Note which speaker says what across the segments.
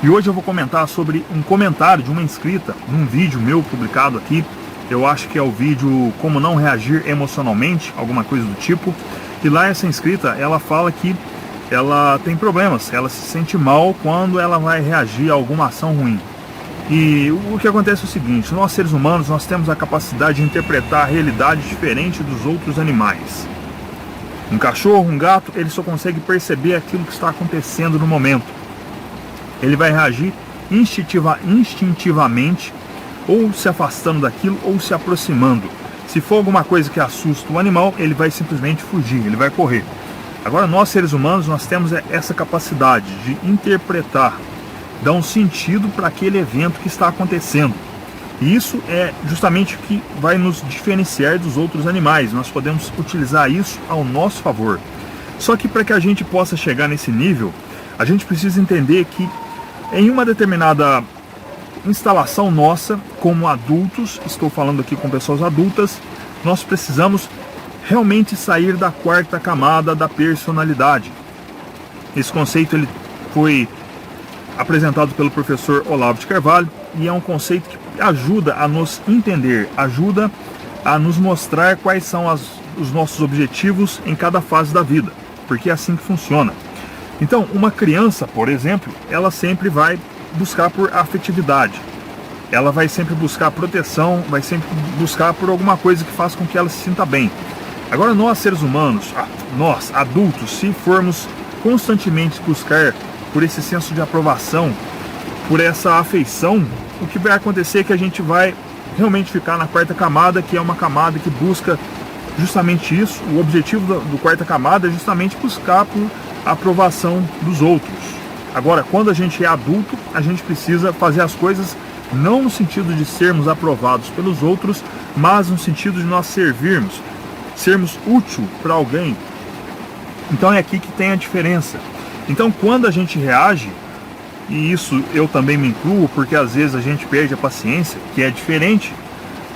Speaker 1: E hoje eu vou comentar sobre um comentário de uma inscrita num vídeo meu publicado aqui. Eu acho que é o vídeo Como Não Reagir Emocionalmente, alguma coisa do tipo. E lá essa inscrita, ela fala que ela tem problemas, ela se sente mal quando ela vai reagir a alguma ação ruim. E o que acontece é o seguinte: nós seres humanos, nós temos a capacidade de interpretar a realidade diferente dos outros animais. Um cachorro, um gato, ele só consegue perceber aquilo que está acontecendo no momento. Ele vai reagir instintivamente, ou se afastando daquilo, ou se aproximando. Se for alguma coisa que assusta o animal, ele vai simplesmente fugir, ele vai correr. Agora, nós seres humanos, nós temos essa capacidade de interpretar, dar um sentido para aquele evento que está acontecendo. E isso é justamente o que vai nos diferenciar dos outros animais. Nós podemos utilizar isso ao nosso favor. Só que para que a gente possa chegar nesse nível, a gente precisa entender que em uma determinada instalação nossa, como adultos, estou falando aqui com pessoas adultas, nós precisamos realmente sair da quarta camada da personalidade. Esse conceito ele foi apresentado pelo professor Olavo de Carvalho e é um conceito que ajuda a nos entender, ajuda a nos mostrar quais são os nossos objetivos em cada fase da vida, porque é assim que funciona. Então, uma criança, por exemplo, ela sempre vai buscar por afetividade, ela vai sempre buscar proteção, vai sempre buscar por alguma coisa que faça com que ela se sinta bem. Agora, nós seres humanos, nós adultos, se formos constantemente buscar por esse senso de aprovação, por essa afeição, o que vai acontecer é que a gente vai realmente ficar na quarta camada, que é uma camada que busca justamente isso. O objetivo do quarta camada é justamente buscar por aprovação dos outros. Agora, quando a gente é adulto, a gente precisa fazer as coisas não no sentido de sermos aprovados pelos outros, mas no sentido de nós sermos útil para alguém. Então é aqui que tem a diferença. Então, quando a gente reage, e isso eu também me incluo, porque às vezes a gente perde a paciência, que é diferente,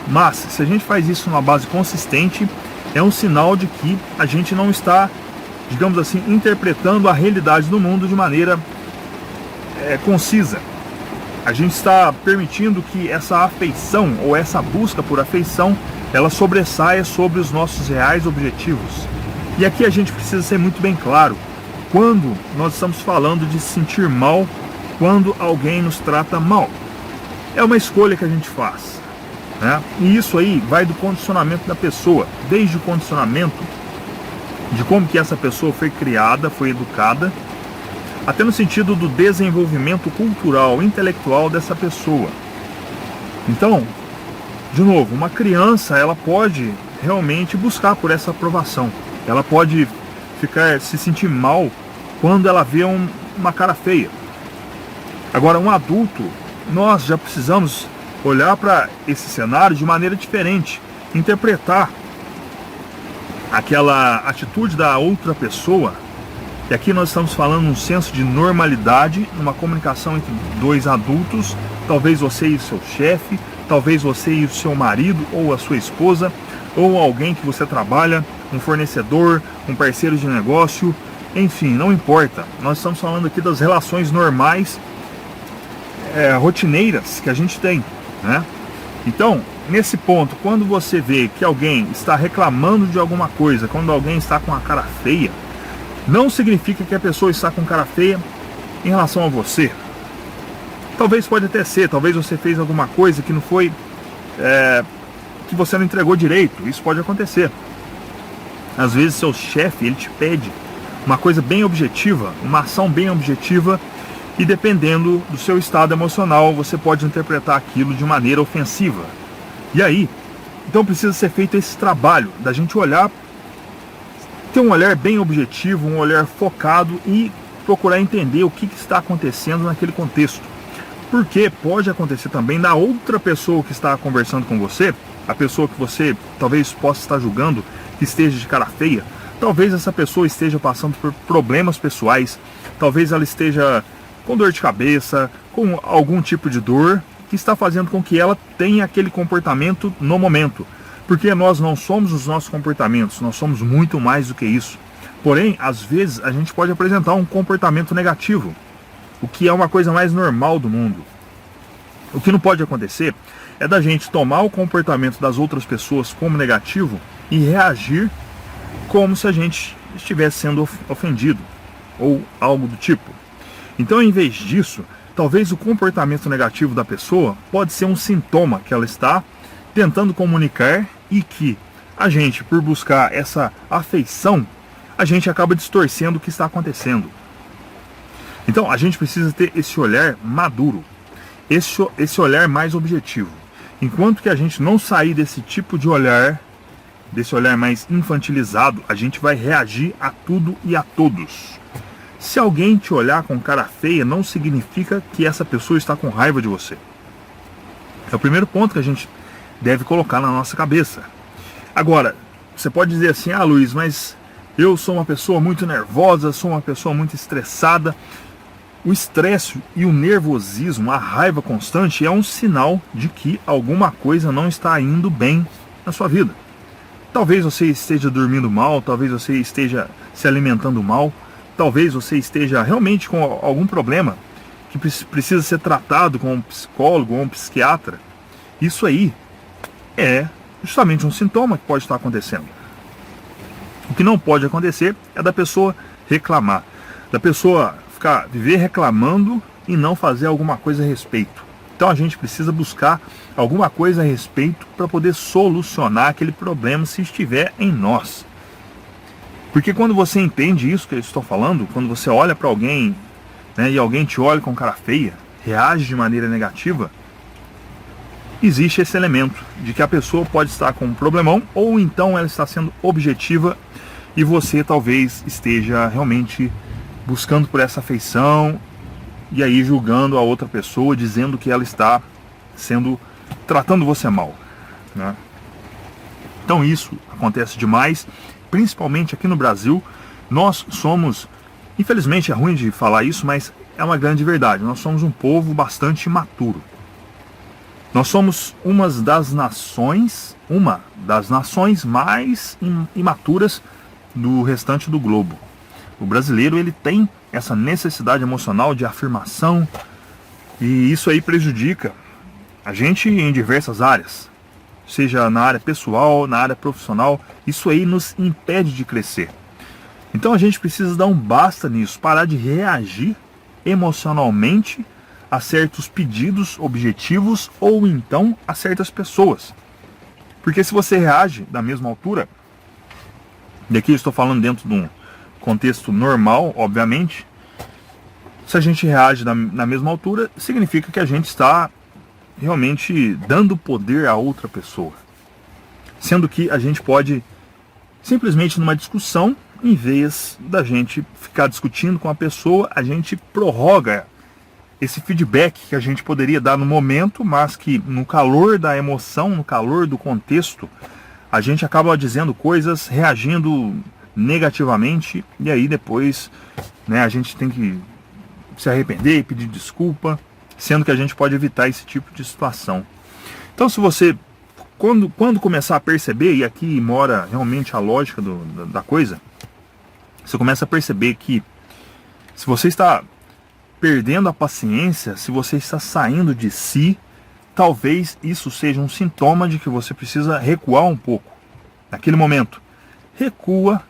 Speaker 1: mas se a gente faz isso numa base consistente, é um sinal de que a gente não está, digamos assim, interpretando a realidade do mundo de maneira concisa. A gente está permitindo que essa afeição ou essa busca por afeição, ela sobressaia sobre os nossos reais objetivos. E aqui a gente precisa ser muito bem claro: quando nós estamos falando de se sentir mal quando alguém nos trata mal, é uma escolha que a gente faz, né? E isso aí vai do condicionamento da pessoa, desde o condicionamento de como que essa pessoa foi criada, foi educada, até no sentido do desenvolvimento cultural, intelectual dessa pessoa. Então, de novo, uma criança, ela pode realmente buscar por essa aprovação. Ela pode se sentir mal quando ela vê uma cara feia. Agora, um adulto, nós já precisamos olhar para esse cenário de maneira diferente, interpretar aquela atitude da outra pessoa. E aqui nós estamos falando um senso de normalidade, numa comunicação entre dois adultos, talvez você e o seu chefe, talvez você e o seu marido, ou a sua esposa, ou alguém que você trabalha, um fornecedor, um parceiro de negócio, enfim, não importa. Nós estamos falando aqui das relações normais, rotineiras que a gente tem, né? Então, nesse ponto, quando você vê que alguém está reclamando de alguma coisa, quando alguém está com a cara feia, não significa que a pessoa está com cara feia em relação a você. Talvez pode até ser, talvez você fez alguma coisa que não foi, que você não entregou direito. Isso pode acontecer. Às vezes seu chefe, ele te pede uma coisa bem objetiva, uma ação bem objetiva, e dependendo do seu estado emocional, você pode interpretar aquilo de maneira ofensiva. E aí, então precisa ser feito esse trabalho da gente olhar, ter um olhar bem objetivo, um olhar focado e procurar entender o que está acontecendo naquele contexto. Porque pode acontecer também da outra pessoa que está conversando com você, a pessoa que você talvez possa estar julgando que esteja de cara feia, talvez essa pessoa esteja passando por problemas pessoais, talvez ela esteja com dor de cabeça, com algum tipo de dor, que está fazendo com que ela tenha aquele comportamento no momento. Porque nós não somos os nossos comportamentos, nós somos muito mais do que isso. Porém, às vezes, a gente pode apresentar um comportamento negativo. o que é uma coisa mais normal do mundo. O que não pode acontecer é da gente tomar o comportamento das outras pessoas como negativo e reagir como se a gente estivesse sendo ofendido ou algo do tipo. Então, em vez disso, talvez o comportamento negativo da pessoa pode ser um sintoma que ela está tentando comunicar e que a gente, por buscar essa afeição, a gente acaba distorcendo o que está acontecendo. Então, a gente precisa ter esse olhar maduro, esse olhar mais objetivo. Enquanto que a gente não sair desse tipo de olhar, desse olhar mais infantilizado, a gente vai reagir a tudo e a todos. Se alguém te olhar com cara feia, não significa que essa pessoa está com raiva de você. É o primeiro ponto que a gente deve colocar na nossa cabeça. Agora, você pode dizer assim, Luiz, mas eu sou uma pessoa muito nervosa, sou uma pessoa muito estressada. O estresse e o nervosismo, a raiva constante é um sinal de que alguma coisa não está indo bem na sua vida. Talvez você esteja dormindo mal, talvez você esteja se alimentando mal, talvez você esteja realmente com algum problema que precisa ser tratado com um psicólogo ou um psiquiatra. Isso aí é justamente um sintoma que pode estar acontecendo. O que não pode acontecer é da pessoa reclamar, da pessoa viver reclamando e não fazer alguma coisa a respeito. Então a gente precisa buscar alguma coisa a respeito para poder solucionar aquele problema se estiver em nós. Porque quando você entende isso que eu estou falando, quando você olha para alguém, né, e alguém te olha com cara feia, reage de maneira negativa, existe esse elemento de que a pessoa pode estar com um problemão ou então ela está sendo objetiva e você talvez esteja realmente buscando por essa afeição e aí julgando a outra pessoa, dizendo que ela está tratando você mal, né? Então isso acontece demais, principalmente aqui no Brasil. Nós somos, infelizmente é ruim de falar isso, mas é uma grande verdade, nós somos um povo bastante imaturo. Nós somos uma das nações mais imaturas do restante do globo. O brasileiro, ele tem essa necessidade emocional de afirmação e isso aí prejudica a gente em diversas áreas, seja na área pessoal, na área profissional. Isso aí nos impede de crescer. Então a gente precisa dar um basta nisso, parar de reagir emocionalmente a certos pedidos objetivos ou então a certas pessoas. Porque se você reage da mesma altura, daqui eu estou falando dentro de um contexto normal, obviamente, se a gente reage na mesma altura, significa que a gente está realmente dando poder a outra pessoa. Sendo que a gente pode, simplesmente numa discussão, em vez da gente ficar discutindo com a pessoa, a gente prorroga esse feedback que a gente poderia dar no momento, mas que no calor da emoção, no calor do contexto, a gente acaba dizendo coisas, reagindo negativamente, e aí depois, né, a gente tem que se arrepender e pedir desculpa, sendo que a gente pode evitar esse tipo de situação. Então, se você, quando começar a perceber, e aqui mora realmente a lógica da coisa, você começa a perceber que se você está perdendo a paciência, se você está saindo de si, talvez isso seja um sintoma de que você precisa recuar um pouco. Naquele momento, recua,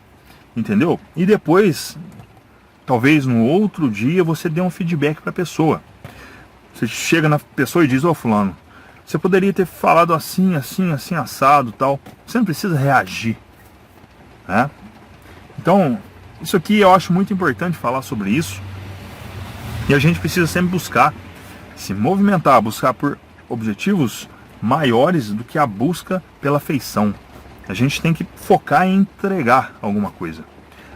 Speaker 1: entendeu? E depois, talvez no outro dia, você dê um feedback para a pessoa. Você chega na pessoa e diz, fulano, você poderia ter falado assim, assim, assim, assado, tal. Você não precisa reagir, né? Então, isso aqui eu acho muito importante falar sobre isso. E a gente precisa sempre buscar se movimentar, buscar por objetivos maiores do que a busca pela afeição. A gente tem que focar em entregar alguma coisa.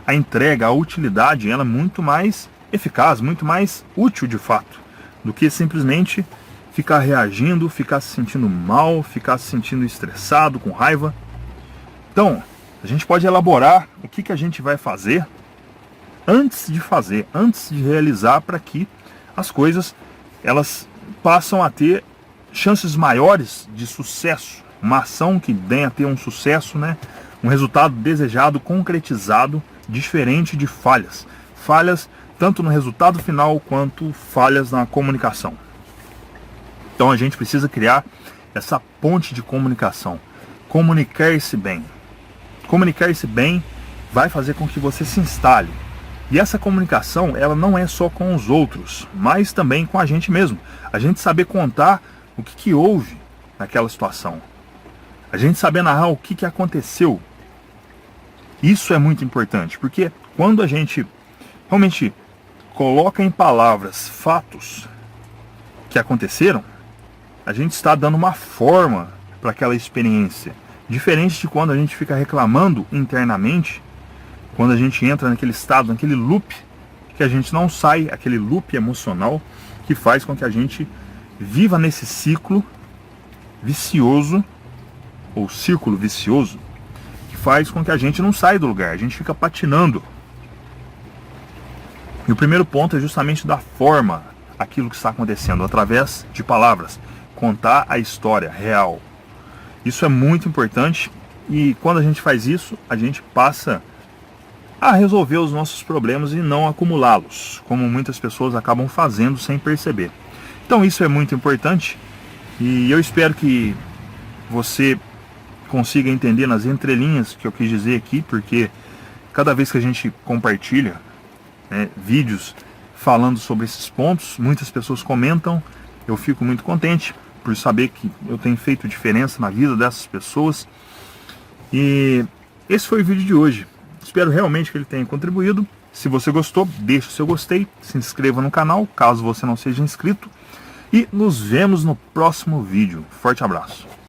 Speaker 1: A entrega, a utilidade, ela é muito mais eficaz, muito mais útil de fato, do que simplesmente ficar reagindo, ficar se sentindo mal, ficar se sentindo estressado, com raiva. Então, a gente pode elaborar o que a gente vai fazer antes de realizar, para que as coisas elas passam a ter chances maiores de sucesso. Uma ação que venha a ter um sucesso, né? Um resultado desejado, concretizado, diferente de falhas. Falhas tanto no resultado final quanto falhas na comunicação. Então a gente precisa criar essa ponte de comunicação, comunicar-se bem. Comunicar-se bem vai fazer com que você se instale. E essa comunicação, ela não é só com os outros, mas também com a gente mesmo. A gente saber contar o que houve naquela situação. A gente saber narrar o que aconteceu. Isso é muito importante, porque quando a gente realmente coloca em palavras fatos que aconteceram, a gente está dando uma forma para aquela experiência. Diferente de quando a gente fica reclamando internamente, quando a gente entra naquele estado, naquele loop, que a gente não sai, aquele loop emocional que faz com que a gente viva nesse ciclo vicioso, ou círculo vicioso, que faz com que a gente não saia do lugar, a gente fica patinando. E o primeiro ponto é justamente dar forma àquilo que está acontecendo, através de palavras, contar a história real. Isso é muito importante, e quando a gente faz isso, a gente passa a resolver os nossos problemas e não acumulá-los, como muitas pessoas acabam fazendo sem perceber. Então isso é muito importante, e eu espero que você consiga entender nas entrelinhas que eu quis dizer aqui, porque cada vez que a gente compartilha vídeos falando sobre esses pontos, muitas pessoas comentam, eu fico muito contente por saber que eu tenho feito diferença na vida dessas pessoas. E esse foi o vídeo de hoje. Espero realmente que ele tenha contribuído. Se você gostou, deixe o seu gostei, se inscreva no canal, caso você não seja inscrito, e nos vemos no próximo vídeo. Forte abraço!